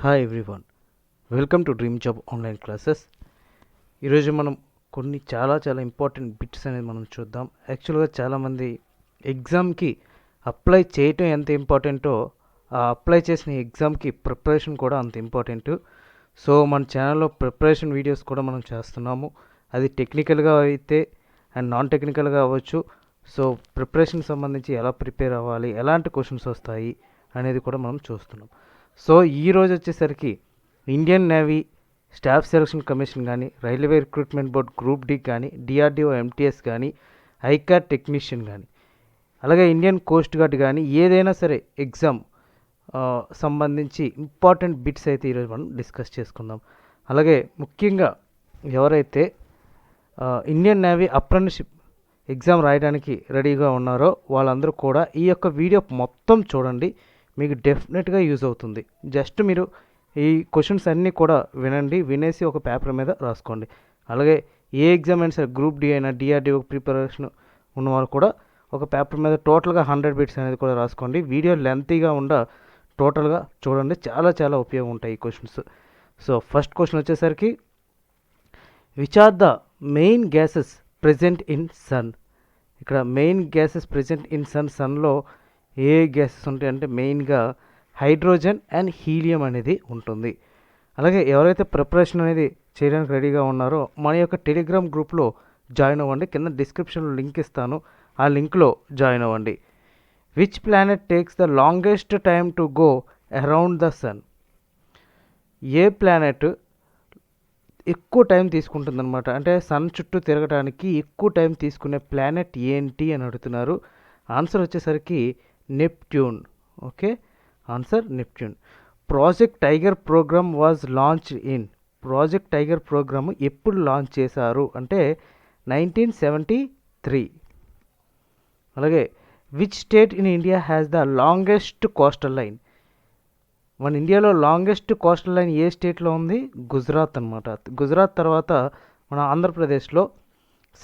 Hi everyone, welcome to dream job online classes. ఈరోజు మనం కొన్ని చాలా ఇంపార్టెంట్ బిట్స్ అనేది మనం చూద్దాం. యాక్చువల్గా చాలామంది ఎగ్జామ్కి అప్లై చేయటం ఎంత ఇంపార్టెంటో ఆ అప్లై చేసిన ఎగ్జామ్కి ప్రిపరేషన్ కూడా అంత ఇంపార్టెంట్. సో మన ఛానల్లో ప్రిపరేషన్ వీడియోస్ కూడా మనం చేస్తున్నాము. అది టెక్నికల్గా అయితే అండ్ నాన్ టెక్నికల్గా అవ్వచ్చు. సో ప్రిపరేషన్కి సంబంధించి ఎలా ప్రిపేర్ అవ్వాలి, ఎలాంటి క్వశ్చన్స్ వస్తాయి అనేది కూడా మనం చూస్తున్నాం. సో ఈరోజు వచ్చేసరికి Indian navy staff selection commission కానీ, railway recruitment board group D కానీ, డిఆర్డిఓ ఎంటీఎస్ కానీ, ఐకార్ టెక్నీషియన్ కానీ, అలాగే ఇండియన్ కోస్ట్ గార్డ్ కానీ ఏదైనా సరే ఎగ్జామ్ సంబంధించి ఇంపార్టెంట్ బిట్స్ అయితే ఈరోజు మనం డిస్కస్ చేసుకుందాం. అలాగే ముఖ్యంగా ఎవరైతే ఇండియన్ నేవీ అప్రెంటిస్షిప్ ఎగ్జామ్ రాయడానికి రెడీగా ఉన్నారో వాళ్ళందరూ కూడా ఈ యొక్క వీడియో మొత్తం చూడండి, మీకు డెఫినెట్గా యూజ్ అవుతుంది. జస్ట్ మీరు ఈ క్వశ్చన్స్ అన్నీ కూడా వినండి, వినేసి ఒక పేపర్ మీద రాసుకోండి. అలాగే ఏ ఎగ్జామ్ అయినా సరే గ్రూప్ డి అయినా డిఆర్డిఓ ప్రిపరేషన్ ఉన్నవాళ్ళు కూడా ఒక పేపర్ మీద టోటల్గా 100 బిట్స్ అనేది కూడా రాసుకోండి. వీడియో లెంతీగా టోటల్గా చూడండి, చాలా ఉపయోగం ఉంటాయి ఈ క్వశ్చన్స్. సో ఫస్ట్ క్వశ్చన్ వచ్చేసరికి, which are the main gases present in sun? ఇక్కడ మెయిన్ గ్యాసెస్ ప్రెజెంట్ ఇన్ సన్లో ఏ గ్యాసెస్ ఉంటాయి అంటే మెయిన్గా హైడ్రోజన్ అండ్ హీలియం అనేది ఉంటుంది. అలాగే ఎవరైతే ప్రిపరేషన్ అనేది చేయడానికి రెడీగా ఉన్నారో మన యొక్క టెలిగ్రామ్ గ్రూప్లో జాయిన్ అవ్వండి. కింద డిస్క్రిప్షన్లో లింక్ ఇస్తాను, ఆ లింక్లో జాయిన్ అవ్వండి. Which planet takes the longest time to go around the sun? ఏ ప్లానెట్ ఎక్కువ టైం తీసుకుంటుందన్నమాట, అంటే సన్ చుట్టూ తిరగడానికి ఎక్కువ టైం తీసుకునే ప్లానెట్ ఏంటి అని అడుగుతున్నారు. ఆన్సర్ వచ్చేసరికి Neptune. Okay, answer Neptune. Project Tiger programme was launched in? Project Tiger programme ఎప్పుడు లాంచ్ చేశారు అంటే 1973. అలాగే which state in India has the longest coastal line? మన ఇండియాలో లాంగెస్ట్ కోస్టల్ లైన్ ఏ స్టేట్లో ఉంది? గుజరాత్ అనమాట. గుజరాత్ తర్వాత మన ఆంధ్రప్రదేశ్లో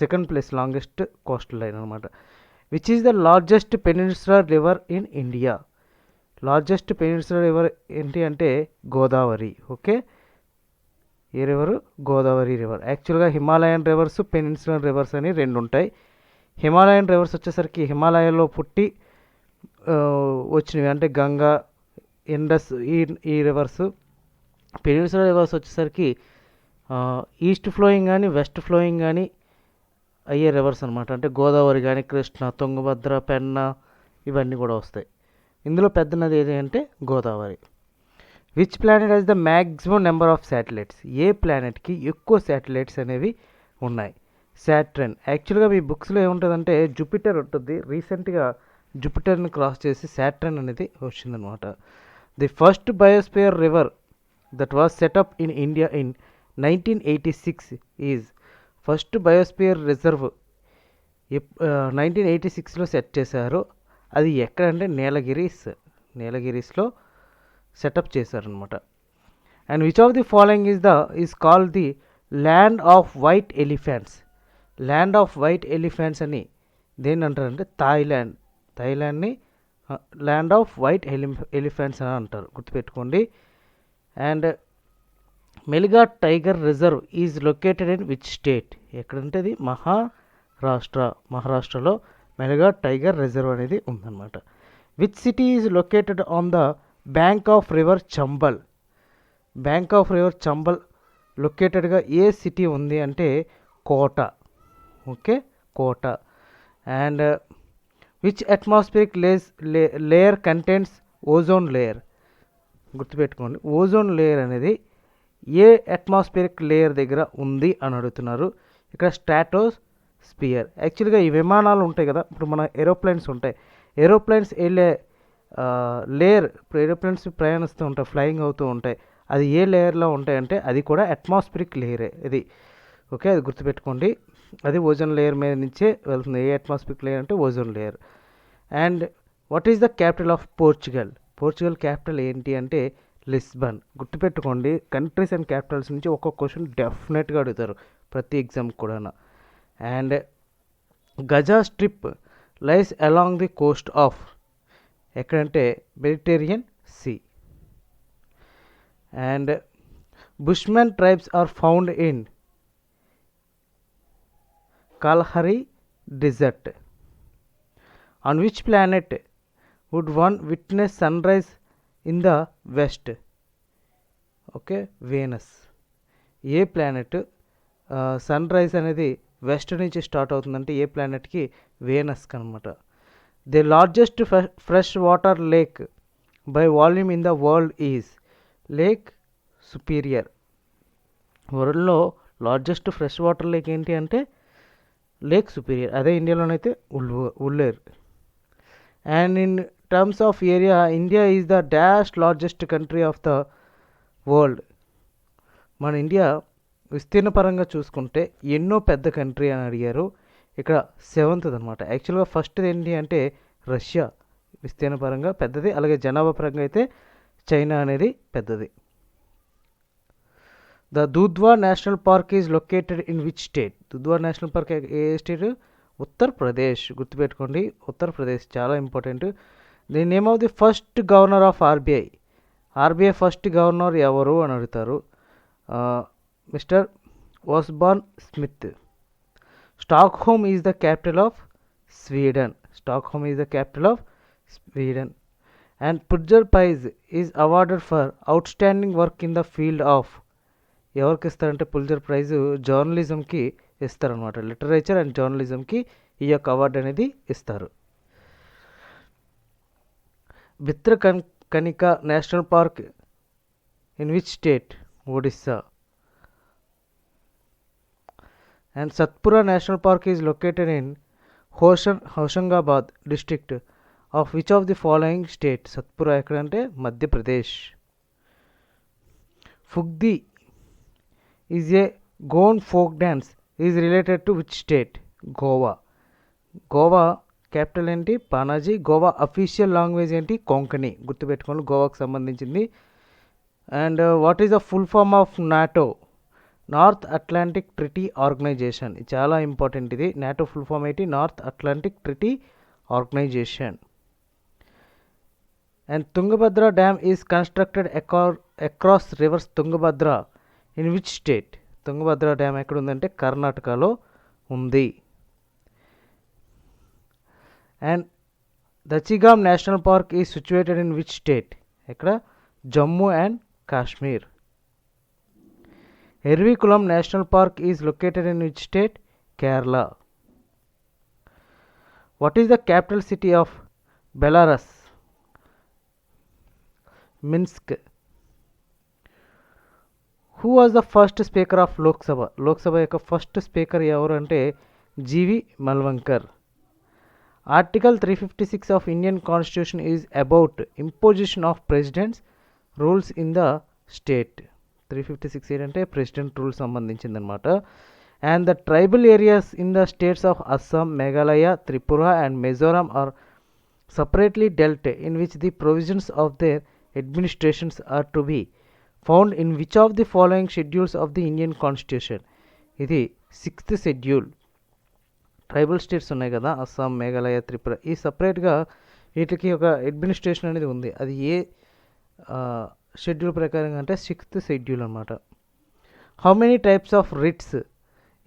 second place longest coastal line అనమాట. Which is the largest peninsular river in India? Largest peninsular river ఏంటి అంటే గోదావరి. ఓకే, ఏ రివరు? గోదావరి రివర్. యాక్చువల్గా హిమాలయన్ రివర్స్, పెనిన్సులర్ రివర్స్ అని రెండు ఉంటాయి. హిమాలయన్ రివర్స్ వచ్చేసరికి హిమాలయాల్లో పుట్టి వచ్చినవి, అంటే గంగా, ఇండస్, ఈ రివర్స్. పెనిన్సులర్ రివర్స్ వచ్చేసరికి ఈస్ట్ ఫ్లోయింగ్ కానీ వెస్ట్ ఫ్లోయింగ్ కానీ అయ్యే రివర్స్ అనమాట. అంటే గోదావరి కానీ, కృష్ణ, తుంగభద్ర, పెన్న ఇవన్నీ కూడా వస్తాయి. ఇందులో పెద్ద నది ఏది అంటే Godavari. Which planet has the maximum number of satellites? ఏ ప్లానెట్కి ఎక్కువ శాటిలైట్స్ అనేవి ఉన్నాయి? సాటర్న్. యాక్చువల్గా మీ బుక్స్లో ఏముంటుందంటే జూపిటర్ ఉంటుంది, రీసెంట్గా జూపిటర్ని క్రాస్ చేసి సాటర్న్ అనేది వచ్చిందనమాట. The first biosphere river that was set up in India in 1986 is? First biosphere reserve 1986లో సెట్ చేశారు. అది ఎక్కడంటే నీలగిరీస్లో సెటప్ చేశారనమాట. And which of the following is called the land of white elephants? Land of white elephants అని దేన్ని అంటారంటే థాయిలాండ్ని ల్యాండ్ ఆఫ్ వైట్ ఎలిఫెంట్స్ అని అంటారు, గుర్తుపెట్టుకోండి. And Melghat tiger reserve is located in which state? ఎక్కడంటే అది మహారాష్ట్రలో మెలిఘా టైగర్ రిజర్వ్ అనేది ఉందన్నమాట. Which city is located on the bank of river Chambal? Bank of river Chambal లొకేటెడ్గా ఏ సిటీ ఉంది అంటే Kota. Okay, Kota. And which atmospheric layer contents ozone layer? గుర్తుపెట్టుకోండి, ఓజోన్ లేయర్ అనేది ఏ అట్మాస్ఫిరిక్ లేయర్ దగ్గర ఉంది అని అడుగుతున్నారు. ఇక్కడ స్ట్రాటోస్పియర్. యాక్చువల్గా ఈ విమానాలు ఉంటాయి కదా, ఇప్పుడు మన ఏరోప్లేన్స్ ఉంటాయి, ఏరోప్లేన్స్ వెళ్ళే లేయర్, ఇప్పుడు ఏరోప్లేన్స్ ప్రయాణిస్తూ ఉంటాయి, ఫ్లయింగ్ అవుతూ ఉంటాయి, అది ఏ లేయర్లో ఉంటాయంటే అది కూడా అట్మాస్ఫిరిక్ లేయరే ఇది. ఓకే, అది గుర్తుపెట్టుకోండి, అది ఓజోన్ లేయర్ మీద నుంచే వెళ్తుంది. ఏ అట్మాస్ఫిరిక్ లేయర్ అంటే ozone layer. And what is the capital of Portugal? Portugal capital ఏంటి అంటే లిస్బన్. గుర్తుపెట్టుకోండి, కంట్రీస్ అండ్ క్యాపిటల్స్ నుంచి ఒక్కొక్క క్వశ్చన్ డెఫినెట్గా అడుగుతారు ప్రతి ఎగ్జామ్ కూడా. And Gaza strip lies along the coast of? ఎక్కడంటే Mediterranean sea. and Bushman tribes are found in Kalahari Desert. On which planet would one witness sunrise in the west? Okay, Venus. ఏ planet sunrise అనేది west నుంచి start అవుతుందంటే ఏ ప్లానెట్కి? వీనస్కి అనమాట. The largest fresh water lake by volume in the world is Lake Superior. వరల్డ్లో largest fresh water lake ఏంటి అంటే లేక్ సుపీరియర్. అదే ఇండియాలోనైతే ఉల్లేరు. And in terms of area, India is the dash largest country of the world. మన India విస్తీర్ణ పరంగా చూసుకుంటే ఎన్నో పెద్ద కంట్రీ అని అడిగారు. ఇక్కడ 7th అనమాట. యాక్చువల్గా ఫస్ట్ ఏంటి అంటే రష్యా విస్తీర్ణ పరంగా పెద్దది, అలాగే జనాభా పరంగా అయితే చైనా అనేది పెద్దది. The Dudhwa national park is located in which state? Dudhwa national park ఏ స్టేట్? ఉత్తరప్రదేశ్. గుర్తుపెట్టుకోండి, ఉత్తరప్రదేశ్ చాలా important. The name of the first governor of RBI. RBI first governor ఎవరు అని అడుగుతారు. Mister Osborne Smith. Stockholm is the capital of Sweden. Stockholm is the capital of Sweden. And Pulitzer prize is awarded for outstanding work in the field of. ఎవరికి ఇస్తారంటే పుల్జర్ praise జర్నలిజంకి ఇస్తారనమాట. Literature and జర్నలిజంకి ఈ యొక్క award అనేది ఇస్తారు. Bhitarkanika national park in which state? Odisha. And Satpura national park is located in Hoshangabad district of which of the following state? Satpura ఎక్కడంటే Madhya Pradesh. Fugdi is a Goan folk dance is related to which state? Goa. Goa capital ఏంటి? Panaji. Goa official language ఏంటి? కొంకణి. గుర్తుపెట్టుకోండి, గోవాకు సంబంధించింది. And what is the full form of NATO? North Atlantic Treaty Organisation. చాలా important ఇది. NATO full form ఏంటి? North Atlantic Treaty Organisation. And Tungabhadra dam is constructed across rivers Tungabhadra in which state? Tungabhadra dam ఎక్కడ ఉందంటే కర్ణాటకలో ఉంది. And Dachigam national park is situated in which state? ఎక్కడ? Jammu and Kashmir. Eravikulam national park is located in which state? Kerala. What is the capital city of Belarus? Minsk. Who was the first speaker of Lok Sabha? Lok Sabha యొక్క first speaker ఎవరు అంటే G V Mavalankar. Article 356 of Indian constitution is about imposition of president's rules in the state. 356 ఏంటంటే president rules సంబంధించిందనమాట. And the tribal areas in the states of Assam, Meghalaya, Tripura and Mizoram are separately dealt in which the provisions of their administrations are to be found in which of the following schedules of the Indian constitution? ఇది 6th schedule. Tribal states ఉన్నాయి కదా, అస్సాం, మేఘాలయ, త్రిపుర, ఈ సపరేట్గా వీటికి ఒక administration అనేది ఉంది. అది ఏ షెడ్యూల్ ప్రకారంగా అంటే 6th షెడ్యూల్ అనమాట. How many types of writs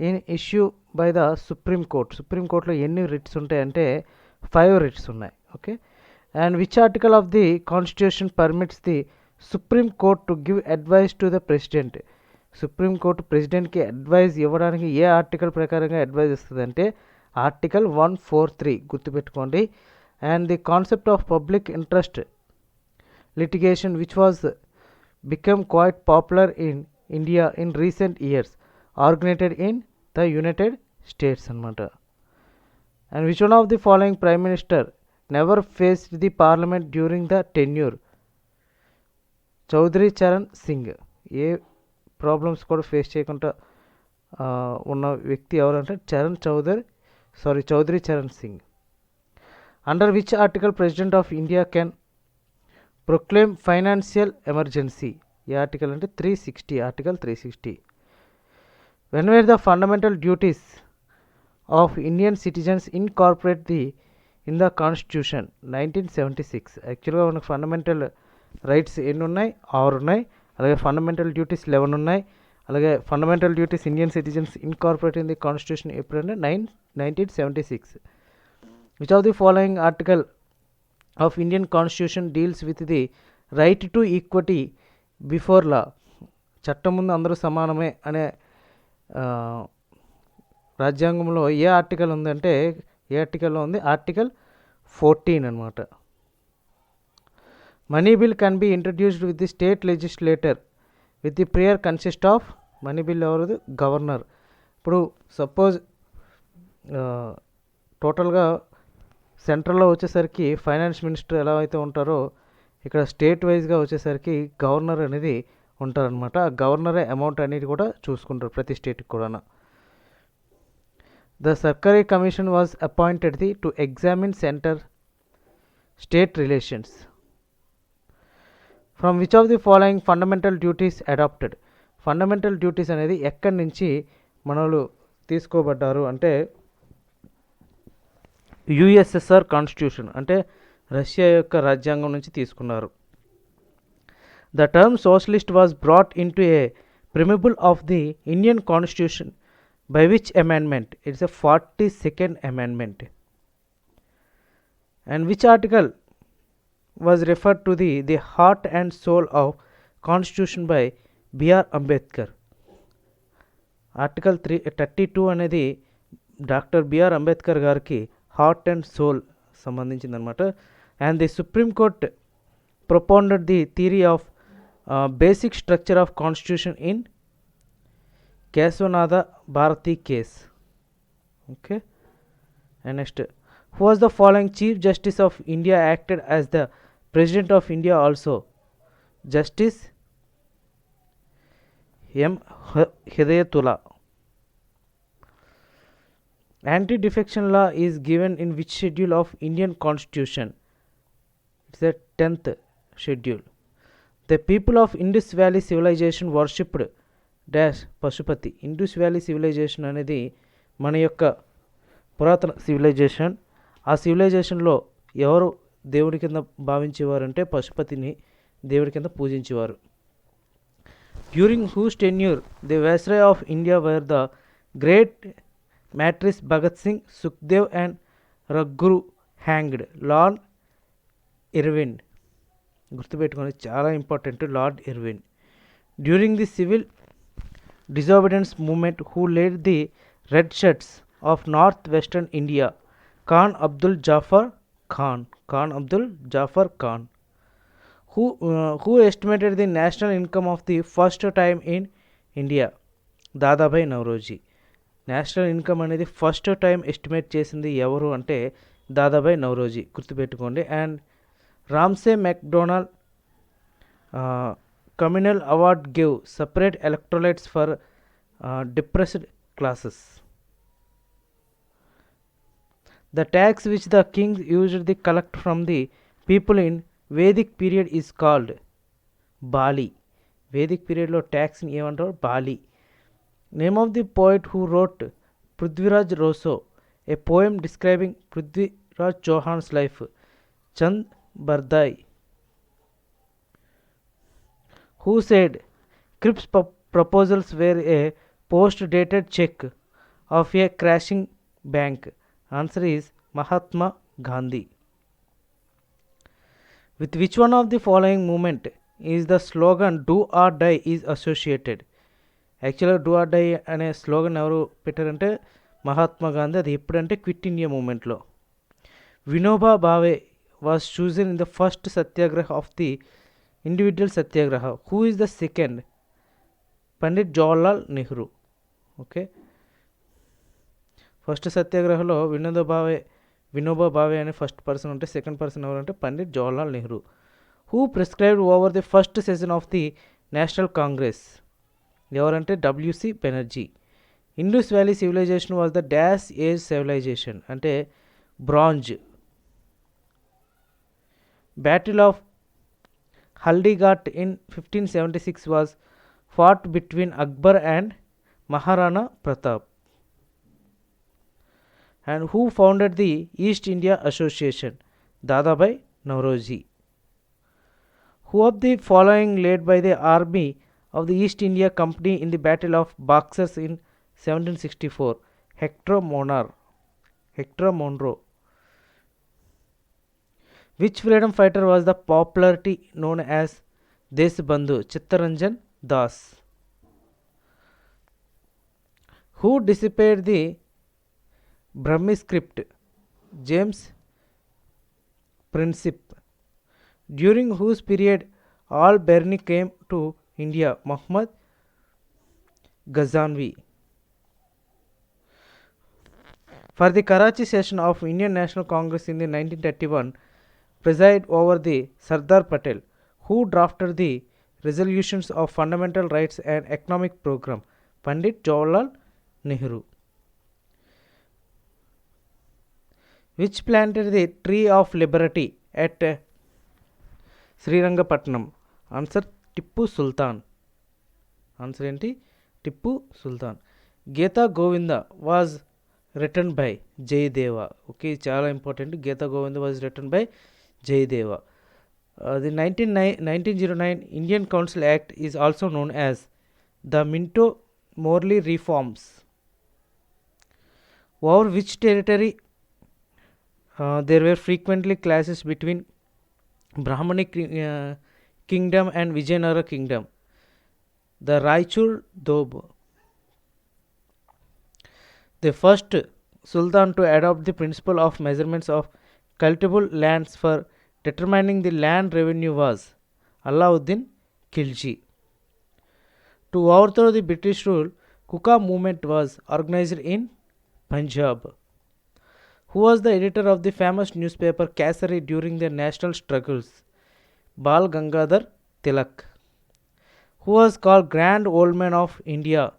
in issue by the supreme court? సుప్రీంకోర్టులో ఎన్ని రిట్స్ ఉంటాయంటే 5 రిట్స్ ఉన్నాయి. Okay. And which article of the constitution permits the supreme court to give advice to the president? Supreme court ప్రెసిడెంట్కి advice ఇవ్వడానికి ఏ article ప్రకారంగా advise ఇస్తుంది అంటే ఆర్టికల్ 143. గుర్తుపెట్టుకోండి. And the concept of public interest litigation which was become quite popular in India in recent years originated in the United States anamata. And which one of the following prime minister never faced the parliament during the tenure? Chaudhary Charan Singh. ఏ problems కూడా face చేయకుండా ఉన్న వ్యక్తి ఎవరంటే Chaudhary Charan Singh. Under which article president of India can proclaim financial emergency? ఈ article అంటే 360, article 360. When were the fundamental duties of Indian citizens incorporate in the constitution? 1976. యాక్చువల్గా మనకు ఫండమెంటల్ రైట్స్ ఎన్ని ఉన్నాయి? 6 ఉన్నాయి. అలాగే ఫండమెంటల్ డ్యూటీస్ 11 ఉన్నాయి. అలాగే fundamental duties Indian citizens incorporate in the constitution April 1976. Which of the following article of Indian constitution deals with the right to equity before law? చట్టం ముందు అందరూ సమానమే అనే రాజ్యాంగంలో ఏ ఆర్టికల్ ఉందంటే ఏ ఆర్టికల్లో ఉంది? ఆర్టికల్ 14 అనమాట. Money bill can be introduced with the state legislator with the prior consist of. Money bill ఎవరిది? గవర్నర్. ఇప్పుడు సపోజ్ టోటల్గా సెంట్రల్లో వచ్చేసరికి ఫైనాన్స్ మినిస్టర్ ఎలా అయితే ఉంటారో ఇక్కడ స్టేట్ వైజ్గా వచ్చేసరికి గవర్నర్ అనేది ఉంటారనమాట. ఆ గవర్నరే అమౌంట్ అనేది కూడా చూసుకుంటారు ప్రతి స్టేట్కి కూడా. The Sarkaria Commission was appointed to examine centre state relations. From which of the following fundamental duties adapted? Fundamental duties అనేది ఎక్కడి నుంచి మనలు తీసుకోబడ్డారు అంటే యుఎస్ఎస్ఆర్ కాన్స్టిట్యూషన్ అంటే రష్యా యొక్క రాజ్యాంగం నుంచి తీసుకున్నారు. The term socialist was brought in to a preamble of the Indian constitution by which amendment? It's a 42nd amendment. And which article was referred to the heart and soul of constitution by BR Ambedkar? Article 32 అనేది doctor BR Ambedkar గారికి heart and soul సంబంధించిందనమాట. And the supreme court propounded the theory of basic structure of constitution in Kesavananda Bharati case. Okay. And next, who was the following chief justice of India acted as the president of India also? Justice M. Hidayatullah. Anti-defection law is given in which schedule of Indian constitution? It's the 10th schedule. The people of Indus Valley civilization worshipped dash Pashupati. Indus valley civilisation అనేది మన యొక్క పురాతన civilisation. ఆ సివిలైజేషన్లో ఎవరు దేవుడి కింద భావించేవారు అంటే పశుపతిని దేవుడి కింద పూజించేవారు. During whose tenure the viceroy of India were the great martyrs Bhagat Singh, Sukhdev and Rajguru hanged? Lord Irwin. గుర్తుపెట్టుకోండి, చాలా important. Lord Irwin. During the civil disobedience movement who led the red shirts of north western India? Khan Abdul Jafar Khan. Khan Abdul Jafar Khan. Who estimated the national income of the first time in India? Dadabhai Naoroji. National income అనేది first time estimate చేసింది ఎవరు అంటే దాదాభాయ్ నౌరోజీ. గుర్తుపెట్టుకోండి. And Ramsay MacDonald communal award give separate electrolytes for depressed classes. The tax which the kings used to collect from the people in Vedic period is called Bali. Vedic period lo tax ni emantaru? Bali. Name of the poet who wrote Prithviraj Rosso, a poem describing Prithviraj Chauhan's life? Chand Bardai. Who said Cripps proposals were a post-dated check of a crashing bank? Answer is Mahatma Gandhi. With which one of the following movement is the slogan do or die is associated? యాక్చువల్గా do or die అనే slogan ఎవరు పెట్టారంటే మహాత్మా గాంధీ. అది ఎప్పుడంటే quit India మూమెంట్లో. Vinoba Bhave was chosen in the first satyagraha of the individual satyagraha. Who is the second? Pandit Jawaharlal Nehru. Okay. First సత్యాగ్రహంలో వినోబా భావే అనే first person ఉంటే సెకండ్ పర్సన్ ఎవరంటే Pandit Jawaharlal Nehru. Who prescribed over the first session of the National Congress? ఎవరంటే WC Banerjee. Indus valley civilisation was the dash age civilisation అంటే bronze. Battle of Haldighat in 1576 was fought between Akbar and Maharana Pratap. And who founded the East India Association? Dadabhai Nauroji. Who Who of the following led by the army of the East India Company in the Battle of Boxers in 1764? Hector Monroe. Which freedom fighter was the popularity known as Deshbandhu? Chittaranjan Das. Who dissipated the Brahmi script? James Princip. During whose period al-Biruni came to India? Muhammad Ghazanvi. For the Karachi session of Indian National Congress in the 1931, preside over the Sardar Patel, who drafted the resolutions of fundamental rights and economic program? Pandit Jawaharlal Nehru. Which planted the tree of liberty at Srirangapatnam? Answer Tippu Sultan. Answer enti Tippu Sultan. Gita Govinda was written by Jayadeva. Okay, chala important. Gita Govinda was written by Jayadeva. The 1909 Indian Council Act is also known as the Minto-Morley Reforms. Over which territory there were frequently clashes between Brahmanic kingdom and Vijayanagara kingdom? The Raichur Doab. The first Sultan to adopt the principle of measurements of cultivable lands for determining the land revenue was Alauddin Khilji. To overthrow the British rule, Kuka movement was organized in Punjab. Who was the editor of the famous newspaper Kesari during the national struggles? Bal Gangadhar Tilak. Who was called Grand Old Man of India?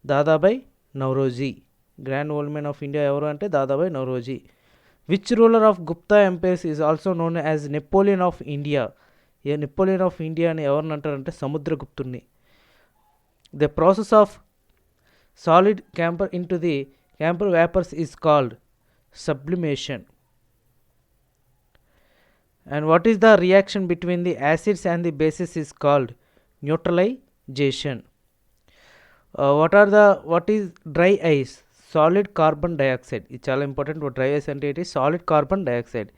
Dadabhai Nauroji. Grand Old Man of India evaru ante Dadabhai Nauroji. Which ruler of Gupta empires is also known as Napoleon of India? Napoleon of India ani evarni antarante Samudraguptuni. The process of solid camphor into the camphor vapors is called sublimation. And what is the reaction between the acids and the bases is called neutralization. What is dry ice? Solid carbon dioxide. It's all important. What dry ice and it is solid carbon dioxide.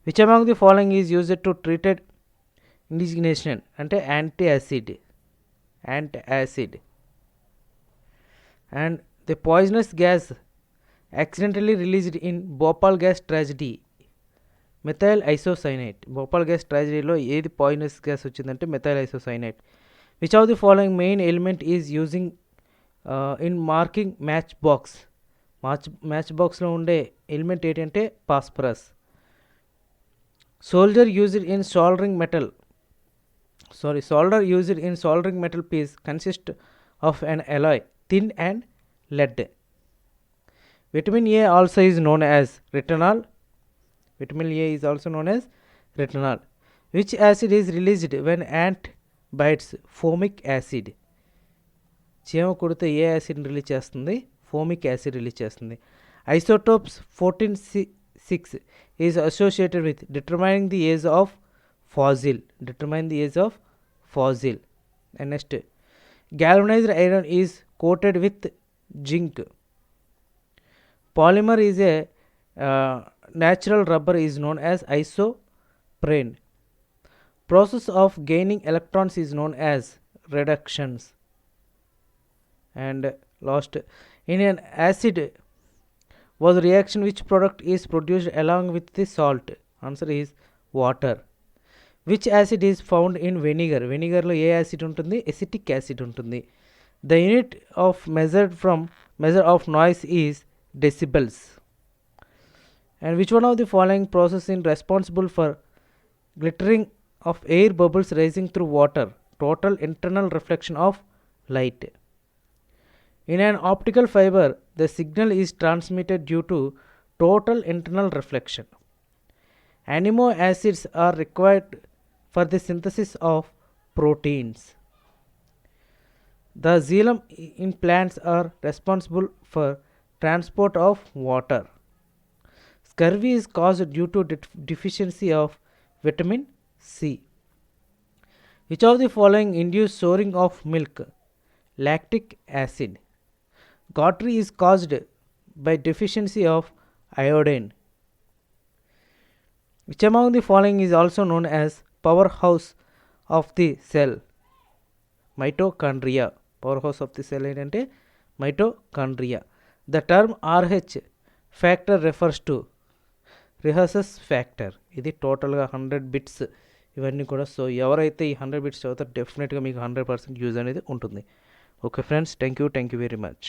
Which among the following is used to treat indigestion? Ante antacid. And the poisonous gas accidentally released in Bhopal gas tragedy? Methyl isocyanate. Bhopal gas tragedy lo ఏది poisonous gas వచ్చిందంటే methyl isocyanate. Which of the following main element is using in marking matchbox? Matchbox లో ఉండే element ఏంటంటే phosphorus. Solder used in soldering metal piece consists of an alloy, tin and lead. Vitamin A also is known as retinol. Which acid is released when ant bites? Formic acid. చీమ కుడితే ఏ acid release చేస్తుంది? ఫోమిక్ acid release చేస్తుంది. Isotopes 14(6) is associated with determining the age of fossil. And next, galvanized iron is coated with zinc. Polymer is a natural rubber is known as isoprene. Process of gaining electrons is known as reductions. And last, in an acid was a reaction which product is produced along with the salt? Answer is water. Which acid is found in vinegar? Vinegar lo A acid ఉంటుంది? Acetic acid ఉంటుంది. The unit of measure of noise is decibels. And which one of the following process is responsible for glittering of air bubbles rising through water? Total internal reflection of light. In an optical fiber, the signal is transmitted due to total internal reflection. Amino acids are required for the synthesis of proteins. The xylem in plants are responsible for transport of water. Scurvy is caused due to deficiency of vitamin C. Which of the following induce soaring of milk? Lactic acid. Gautry is caused by deficiency of iodine. Which among the following is also known as powerhouse of the cell? Mitochondria. Powerhouse of the cell ఏంటంటే mitochondria. The term RH factor refers to rhesus factor. ఇది టోటల్గా 100 bits ఇవన్నీ కూడా. So ఎవరైతే ఈ 100 bits చదువుతారో డెఫినెట్గా మీకు 100% use అనేది ఉంటుంది. Okay friends, thank you very much.